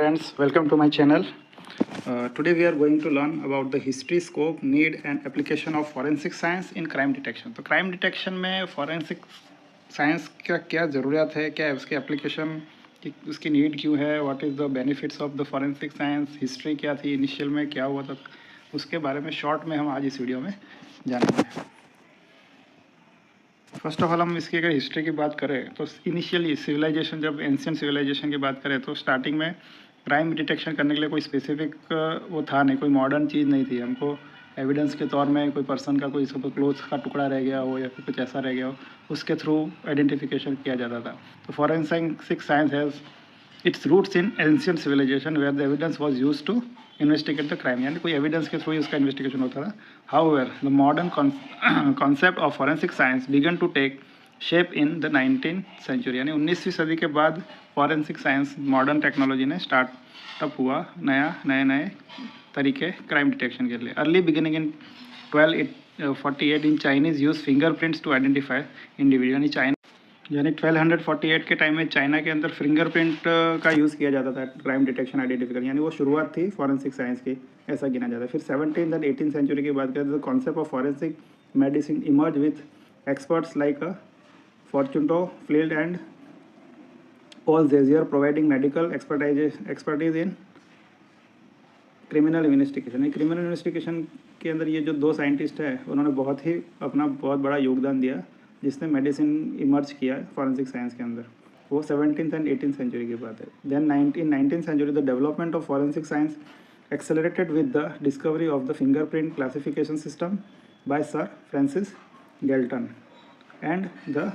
Friends, welcome to my channel. Today we are going to learn about the history, scope, need and application of forensic science in crime detection. तो crime detection में forensic science का क्या ज़रूरत है, क्या है उसकी application, कि उसकी need क्यों है, what is the benefits of the forensic science, history क्या थी, initial में क्या हुआ था, उसके बारे में short में हम आज इस वीडियो में जानेंगे। फर्स्ट ऑफ ऑल हम इसकी अगर हिस्ट्री की बात करें तो इनिशियली सिविलाइजेशन, जब एंशियंट सिविलाइजेशन की बात करें तो स्टार्टिंग में क्राइम डिटेक्शन करने के लिए कोई स्पेसिफिक वो था नहीं, कोई मॉडर्न चीज़ नहीं थी। हमको एविडेंस के तौर में कोई पर्सन का कोई सब क्लोथ का टुकड़ा रह गया हो या फिर कुछ ऐसा रह गया हो, उसके थ्रू आइडेंटिफिकेशन किया जाता था। तो forensic science has its roots in ancient civilisation where the evidence was use to investigate the crime, यानी कोई एविडेंस के थ्रू ही उसका इन्वेस्टिगेशन होता था। However the modern concept of forensic science began to take shape in the 19th century, यानी 19वीं सदी के बाद फॉरेंसिक साइंस मॉडर्न टेक्नोलॉजी ने स्टार्टअप हुआ, नए तरीके क्राइम डिटेक्शन के लिए। Early beginning in 1248 in Chinese use fingerprints to identify individual, यानी 1248 के टाइम में चाइना के अंदर फिंगरप्रिंट का यूज़ किया जाता था क्राइम डिटेक्शन आइडेंटिफिकेशन, यानी वो शुरुआत थी फॉरेंसिक साइंस की, ऐसा गिना जाता है। फिर 17th एंड 18th सेंचुरी की बात करें तो concept of forensic medicine emerge with experts like Fortunato, Fidelis and Paolo जेजियर providing medical expertise in criminal investigation. Criminal investigation के अंदर ये जो दो साइंटिस्ट हैं उन्होंने बहुत बड़ा योगदान दिया, जिसने मेडिसिन इमर्ज किया फॉरेंसिक साइंस के अंदर। वो 17th एंड 18th सेंचुरी की बात है। Then 19th century the development of forensic science accelerated with the discovery of the fingerprint classification system by sir Francis Galton and the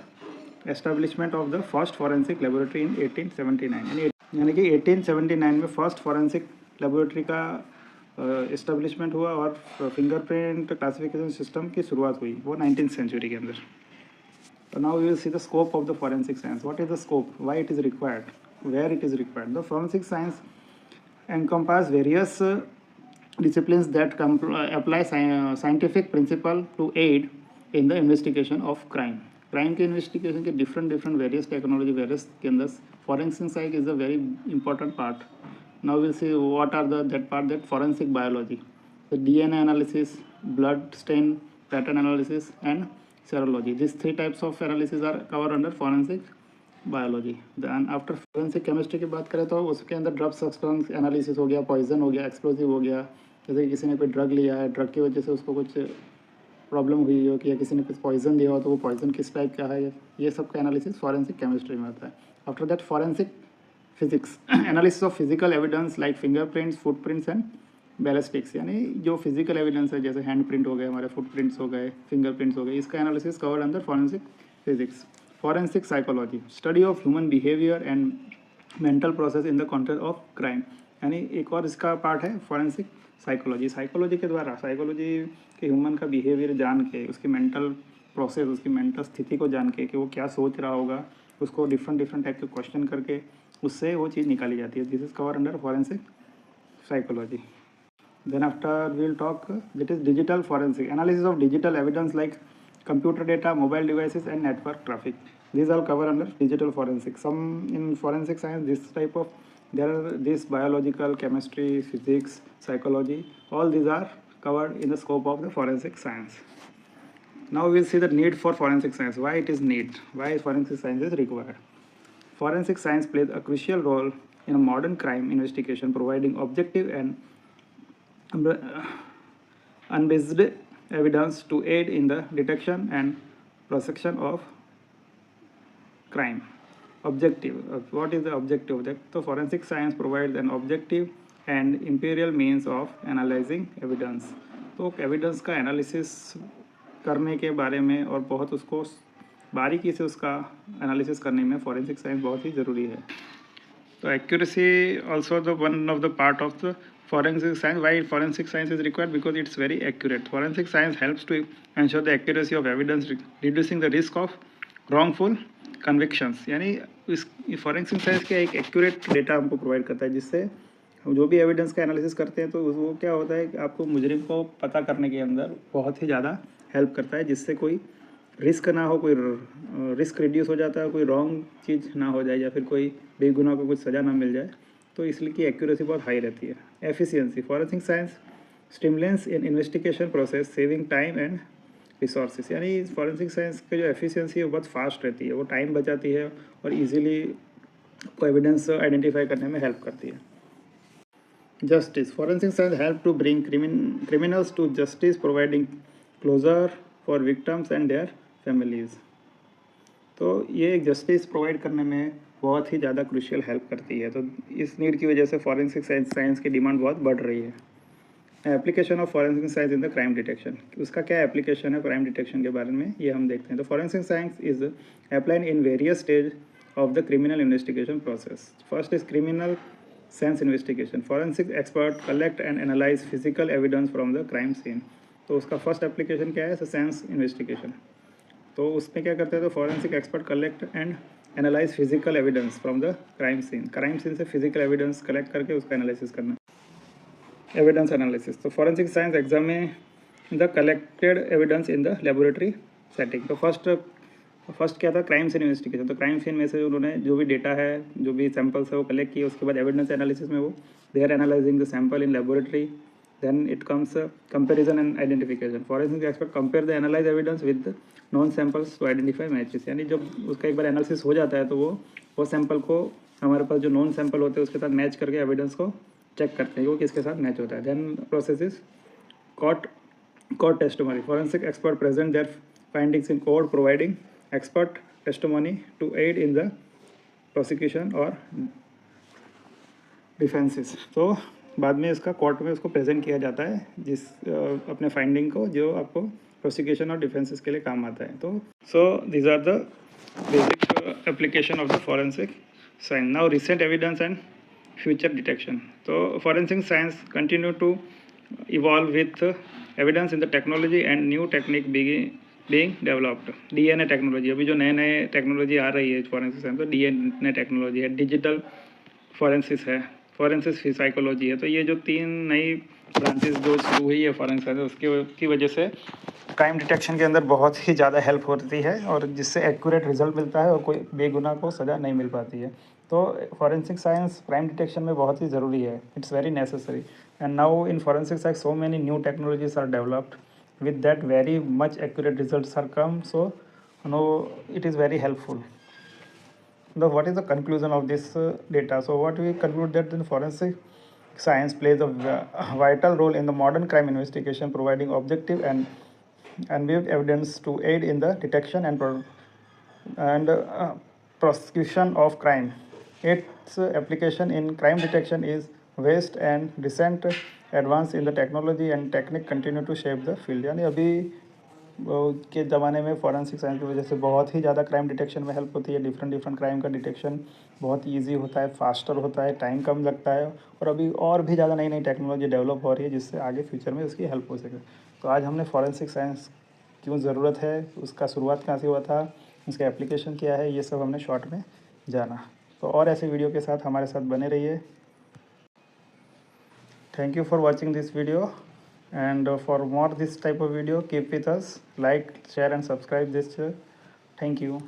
establishment of the first forensic laboratory in 1879, यानी कि 1879 में first forensic laboratory का establishment हुआ और fingerprint classification system की शुरुआत हुई, वो 19th सेंचुरी के अंदर। So now we will see the scope of the forensic science. What is the scope? Why it is required? Where it is required? The forensic science encompasses various disciplines that apply scientific principle to aid in the investigation of crime. Crime के investigation के different various technology various के अंदर forensic science is a very important part. Now we'll see what are that forensic biology, the DNA analysis, blood stain pattern analysis and serology. These three types of analysis are covered under forensic biology. Then after forensic chemistry की बात करें तो उसके अंदर drug substance analysis हो गया, poison हो गया, एक्सप्लोसिव हो गया। जैसे किसी ने कोई ड्रग लिया है, ड्रग की वजह से उसको कुछ प्रॉब्लम हुई हो, कि या किसी ने कुछ पॉइजन दिया हो तो वो पॉइजन किस टाइप का है, ये सब का एनालिसिस फॉरेंसिक केमिस्ट्री में होता है। After that forensic physics, analysis of physical evidence like fingerprints, footprints and ballistics, यानी जो फिजिकल एविडेंस है जैसे हैंड प्रिंट हो गए, हमारे फुटप्रिंट्स हो गए, फिंगरप्रिंट्स हो गए, इसका एनालिसिस कवर्ड अंदर forensic physics. Forensic psychology, study of human behaviour and mental process in the context of crime, यानी एक और इसका पार्ट है फॉरेंसिक साइकोलॉजी। साइकोलॉजी के द्वारा साइकोलॉजी के ह्यूमन का बिहेवियर जान के, उसकी मेंटल प्रोसेस, उसकी मेंटल स्थिति को जान के कि वो क्या सोच रहा होगा, उसको डिफरेंट टाइप के क्वेश्चन करके उससे वो चीज़ निकाली जाती है। This is cover under forensic psychology. Then after we'll talk that is digital forensic, analysis of digital evidence like computer data, mobile devices and network traffic. These all cover under digital forensic. Some in forensic science this type of, there are this biological, chemistry, physics, psychology, all these are covered in the scope of the forensic science. Now we will see the need for forensic science. Why it is need? Why forensic science is required? Forensic science plays a crucial role in a modern crime investigation, providing objective and unbiased evidence to aid in the detection and prosecution of crime. Objective, what is the objective of that? So forensic science provides an objective and imperial means of analyzing evidence. तो evidence का analysis करने के बारे में और बहुत उसको बारीकी से उसका एनालिसिस करने में फॉरेंसिक साइंस बहुत ही ज़रूरी है। तो accuracy also the one of the part of the forensic science. Why forensic science is required? Because it's very accurate. Forensic science helps to ensure the accuracy of evidence, reducing the risk of wrongful convictions. यानी इस forensic science क्या एक accurate data हमको provide करता है, जिससे हम जो भी एविडेंस का एनालिसिस करते हैं तो वो क्या होता है कि आपको मुजरिम को पता करने के अंदर बहुत ही ज़्यादा हेल्प करता है, जिससे कोई रिस्क ना हो, कोई रिस्क रिड्यूस हो जाता है, कोई रॉन्ग चीज़ ना हो जाए या फिर कोई बेगुनाह को कुछ सज़ा ना मिल जाए। तो इसलिए की एक्यूरेसी बहुत हाई रहती है। Efficiency, forensic science streamlines in investigation process saving time and resources, यानी फॉरेंसिक साइंस का जो एफिशिएंसी है वो बहुत फास्ट रहती है, वो टाइम बचाती है और इजीली को एविडेंस आइडेंटिफाई करने में हेल्प करती है। Justice, forensic science help to bring criminals to justice providing closure for victims and their families. तो ये एक जस्टिस प्रोवाइड करने में बहुत ही ज़्यादा क्रूशियल हेल्प करती है। तो इस नीड की वजह से फॉरेंसिक साइंस की डिमांड बहुत बढ़ रही है। Application of forensic science in the crime detection, उसका क्या एप्लीकेशन है क्राइम डिटेक्शन के बारे में ये हम देखते हैं। तो forensic science is applied in various stage of the criminal investigation process. First is criminal sense investigation. Forensic expert collect and analyze physical evidence from the crime scene. तो उसका फर्स्ट एप्लीकेशन क्या है, सेंस इन्वेस्टिगेशन। तो उसमें क्या करते हैं, तो forensic expert collect and analyse physical evidence from the crime scene से फिजिकल एविडेंस कलेक्ट करके उसका एनालिसिस करना, एविडेंस एनालिसिस। तो forensic science examine the collected evidence in the laboratory setting. तो फर्स्ट क्या था, क्राइम सीन इन्वेस्टिगेशन। तो crime scene में से उन्होंने जो भी डेटा है, जो भी सैंपल्स है वो कलेक्ट किए, उसके बाद एविडेंस एनालिसिस में वो they are analysing the sample in laboratory, then it comes comparison and identification. Forensic expert compare the analyse evidence with known samples to identify matches, यानी जब उसका एक बार एनालिसिस हो जाता है तो वो सैंपल को हमारे पास जो नॉन सैंपल होते हैं उसके साथ मैच करके एविडेंस को चेक करते हैं वो किसके साथ मैच होता है। Then process is court testimony. Forensic expert present their findings in court, providing expert testimony to aid in the prosecution or defenses. तो बाद में इसका कोर्ट में उसको प्रेजेंट किया जाता है जिस अपने फाइंडिंग को, जो आपको प्रोसिक्यूशन और डिफेंसेस के लिए काम आता है। तो so these are the basic application of the forensic science. Now recent evidence and future detection. तो forensic science continue to evolve with evidence in the technology and new technique being developed. DNA technology, अभी जो नए technology आ रही है forensic science, तो DNA technology है, digital फॉरेंसिस है, forensic psychology है। तो ये जो 3 नई ब्रांचेस जो शुरू हुई है फॉरेंसिक साइंस, उसकी वजह से क्राइम डिटेक्शन के अंदर बहुत ही ज़्यादा हेल्प होती है और जिससे एक्यूरेट रिजल्ट मिलता है और कोई बेगुनाह को सज़ा नहीं मिल पाती है। तो फॉरेंसिक साइंस क्राइम डिटेक्शन में बहुत ही ज़रूरी है, it's very necessary. And now in forensic science so many new technologies are developed, with that very much accurate results are come, so no, it is very helpful. What is the conclusion of this data? So what we conclude that the forensic science plays a vital role in the modern crime investigation, providing objective and vivid evidence to aid in the detection and prosecution of crime. Its application in crime detection is vast and recent advance in the technology and technique continue to shape the field. यानी अभी के ज़माने में forensic science की वजह से बहुत ही ज़्यादा क्राइम डिटेक्शन में हेल्प होती है। डिफरेंट क्राइम का डिटेक्शन बहुत ईजी होता है, फास्टर होता है, टाइम कम लगता है और अभी और भी ज़्यादा नई टेक्नोलॉजी डेवलप हो रही है जिससे आगे फ्यूचर में उसकी हेल्प हो सके। तो आज हमने फॉरेंसिक साइंस क्यों ज़रूरत है, उसका शुरुआत कहाँ से हुआ था, उसका एप्लीकेशन क्या है, ये सब हमने शॉर्ट में जाना। तो और ऐसे वीडियो के साथ हमारे साथ बने रहिए। Thank you for watching this video, and for more this type of video, keep with us, like, share and subscribe this. Thank you.